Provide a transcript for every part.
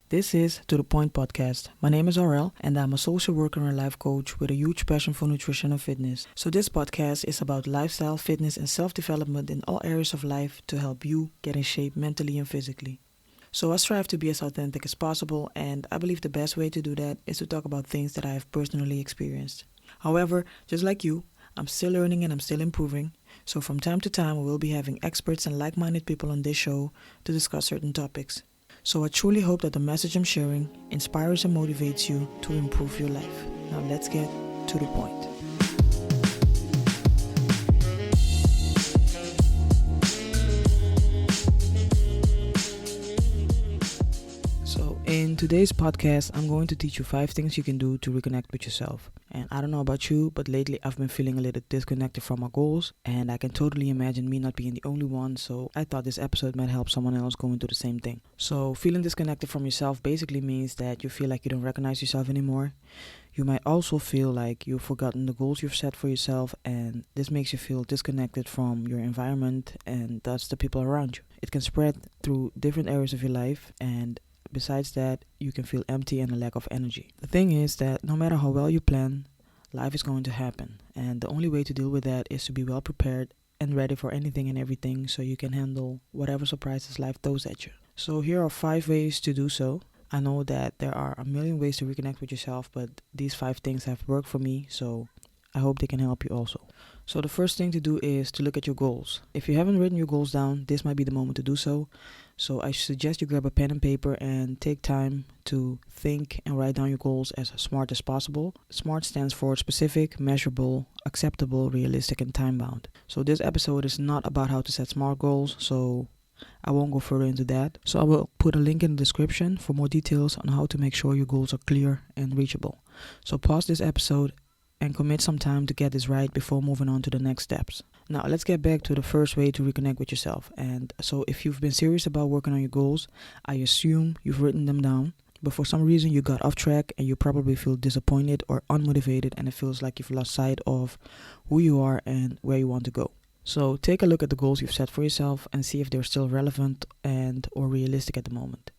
This is To The Point podcast. My name is Aurel and I'm a social worker and life coach with a huge passion for nutrition and fitness. So this podcast is about lifestyle, fitness and self-development in all areas of life to help you get in shape mentally and physically. So I strive to be as authentic as possible, and I believe the best way to do that is to talk about things that I have personally experienced. However, just like you, I'm still learning and I'm still improving. So from time to time, we will be having experts and like-minded people on this show to discuss certain topics. So I truly hope that the message I'm sharing inspires and motivates you to improve your life. Now let's get to the point. So in today's podcast, I'm going to teach you 5 things you can do to reconnect with yourself. And I don't know about you, but lately I've been feeling a little disconnected from my goals, and I can totally imagine me not being the only one, so I thought this episode might help someone else going through the same thing. So feeling disconnected from yourself basically means that you feel like you don't recognize yourself anymore. You might also feel like you've forgotten the goals you've set for yourself, and this makes you feel disconnected from your environment and thus the people around you. It can spread through different areas of your life, and besides that, you can feel empty and a lack of energy. The thing is that no matter how well you plan, life is going to happen. And the only way to deal with that is to be well prepared and ready for anything and everything so you can handle whatever surprises life throws at you. So here are 5 ways to do so. I know that there are a million ways to reconnect with yourself, but these 5 things have worked for me, so I hope they can help you also. So the first thing to do is to look at your goals. If you haven't written your goals down, this might be the moment to do so. So I suggest you grab a pen and paper and take time to think and write down your goals as smart as possible. SMART stands for specific, measurable, acceptable, realistic, and time-bound. So this episode is not about how to set SMART goals, so I won't go further into that. So I will put a link in the description for more details on how to make sure your goals are clear and reachable. So pause this episode and commit some time to get this right before moving on to the next steps. Now let's get back to the first way to reconnect with yourself. And so if you've been serious about working on your goals, I assume you've written them down, but for some reason you got off track and you probably feel disappointed or unmotivated, and it feels like you've lost sight of who you are and where you want to go. So take a look at the goals you've set for yourself and see if they're still relevant and or realistic at the moment.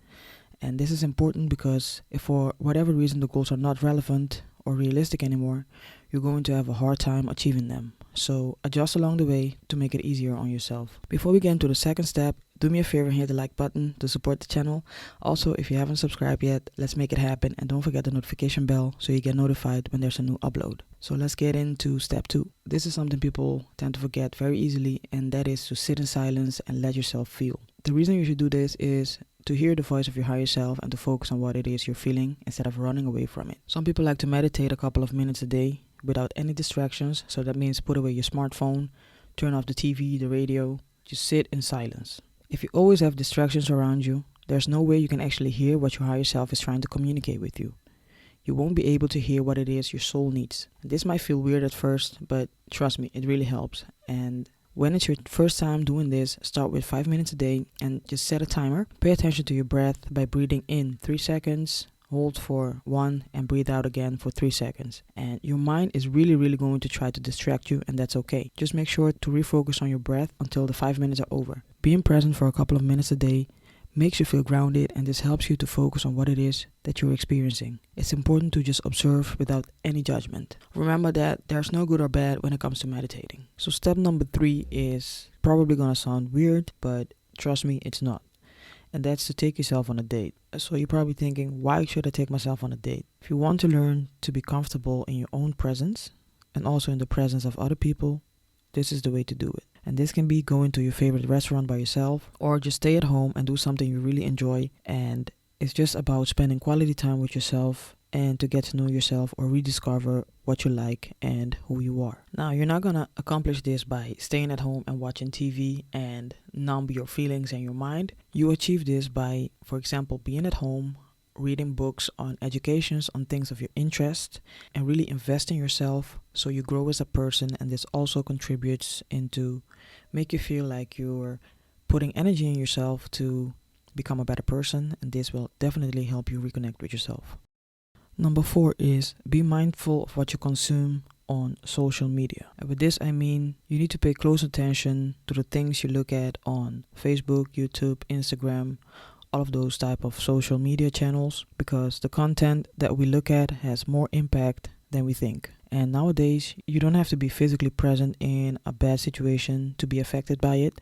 And this is important because if for whatever reason the goals are not relevant or realistic anymore, you're going to have a hard time achieving them. So adjust along the way to make it easier on yourself. Before we get into the second step, do me a favor and hit the like button to support the channel. Also, if you haven't subscribed yet, let's make it happen, and don't forget the notification bell so you get notified when there's a new upload. So let's get into step 2. This is something people tend to forget very easily, and that is to sit in silence and let yourself feel. The reason you should do this is to hear the voice of your higher self and to focus on what it is you're feeling instead of running away from it. Some people like to meditate a couple of minutes a day without any distractions, so that means put away your smartphone, turn off the TV, the radio, just sit in silence. If you always have distractions around you, there's no way you can actually hear what your higher self is trying to communicate with you. You won't be able to hear what it is your soul needs. This might feel weird at first, but trust me, it really helps. And when it's your first time doing this, start with 5 minutes a day and just set a timer. Pay attention to your breath by breathing in 3 seconds, hold for 1, and breathe out again for 3 seconds. And your mind is really going to try to distract you, and that's okay. Just make sure to refocus on your breath until the 5 minutes are over. Being present for a couple of minutes a day makes you feel grounded, and this helps you to focus on what it is that you're experiencing. It's important to just observe without any judgment. Remember that there's no good or bad when it comes to meditating. So step number 3 is probably gonna sound weird, but trust me, it's not. And that's to take yourself on a date. So you're probably thinking, why should I take myself on a date? If you want to learn to be comfortable in your own presence and also in the presence of other people, this is the way to do it. And this can be going to your favorite restaurant by yourself, or just stay at home and do something you really enjoy. And it's just about spending quality time with yourself and to get to know yourself or rediscover what you like and who you are. Now, you're not gonna accomplish this by staying at home and watching TV and numb your feelings and your mind. You achieve this by, for example, being at home, reading books on educations on things of your interest, and really invest in yourself so you grow as a person. And this also contributes into make you feel like you're putting energy in yourself to become a better person, and this will definitely help you reconnect with yourself. Number 4 is be mindful of what you consume on social media. And with this I mean you need to pay close attention to the things you look at on Facebook, YouTube, Instagram, all of those type of social media channels, because the content that we look at has more impact than we think. And nowadays, you don't have to be physically present in a bad situation to be affected by it.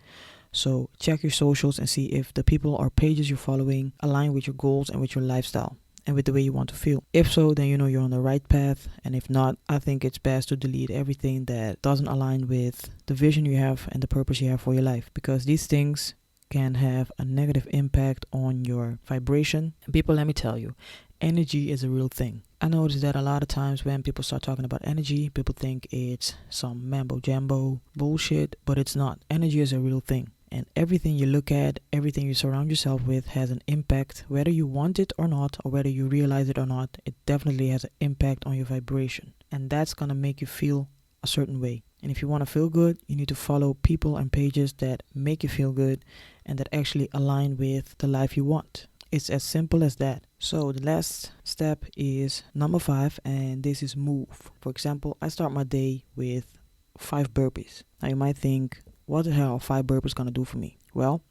So check your socials and see if the people or pages you're following align with your goals and with your lifestyle and with the way you want to feel. If so, then you know you're on the right path. And if not, I think it's best to delete everything that doesn't align with the vision you have and the purpose you have for your life, because these things can have a negative impact on your vibration. And people, let me tell you, energy is a real thing. I notice that a lot of times when people start talking about energy, people think it's some mambo jambo bullshit, but it's not. Energy is a real thing. And everything you look at, everything you surround yourself with has an impact, whether you want it or not, or whether you realize it or not. It definitely has an impact on your vibration. And that's going to make you feel a certain way. And if you want to feel good, you need to follow people and pages that make you feel good and that actually align with the life you want. It's as simple as that. So the last step is number 5, and this is move. For example, I start my day with 5 burpees. Now you might think, what the hell are 5 burpees going to do for me? Well,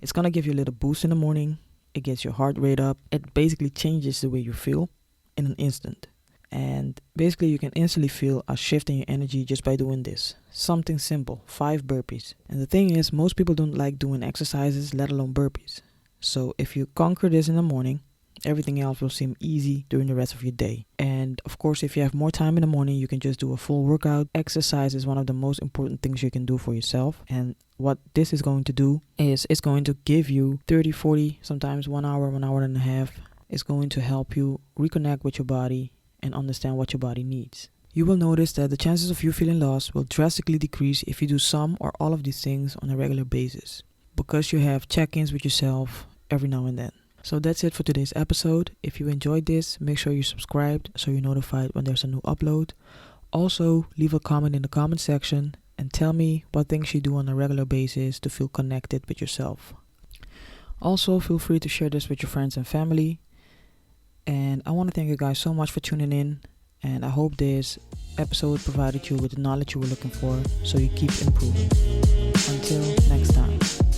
it's going to give you a little boost in the morning. It gets your heart rate up. It basically changes the way you feel in an instant. And basically you can instantly feel a shift in your energy just by doing this. Something simple, 5 burpees. And the thing is, most people don't like doing exercises, let alone burpees. So if you conquer this in the morning, everything else will seem easy during the rest of your day. And of course, if you have more time in the morning, you can just do a full workout. Exercise is one of the most important things you can do for yourself. And what this is going to do is it's going to give you 30, 40, sometimes 1 hour, 1 hour and a half. It's going to help you reconnect with your body and understand what your body needs. You will notice that the chances of you feeling lost will drastically decrease if you do some or all of these things on a regular basis, because you have check-ins with yourself every now and then. So that's it for today's episode. If you enjoyed this, make sure you're subscribed so you're notified when there's a new upload. Also, leave a comment in the comment section and tell me what things you do on a regular basis to feel connected with yourself. Also, feel free to share this with your friends and family. And I want to thank you guys so much for tuning in. And I hope this episode provided you with the knowledge you were looking for so you keep improving. Until next time.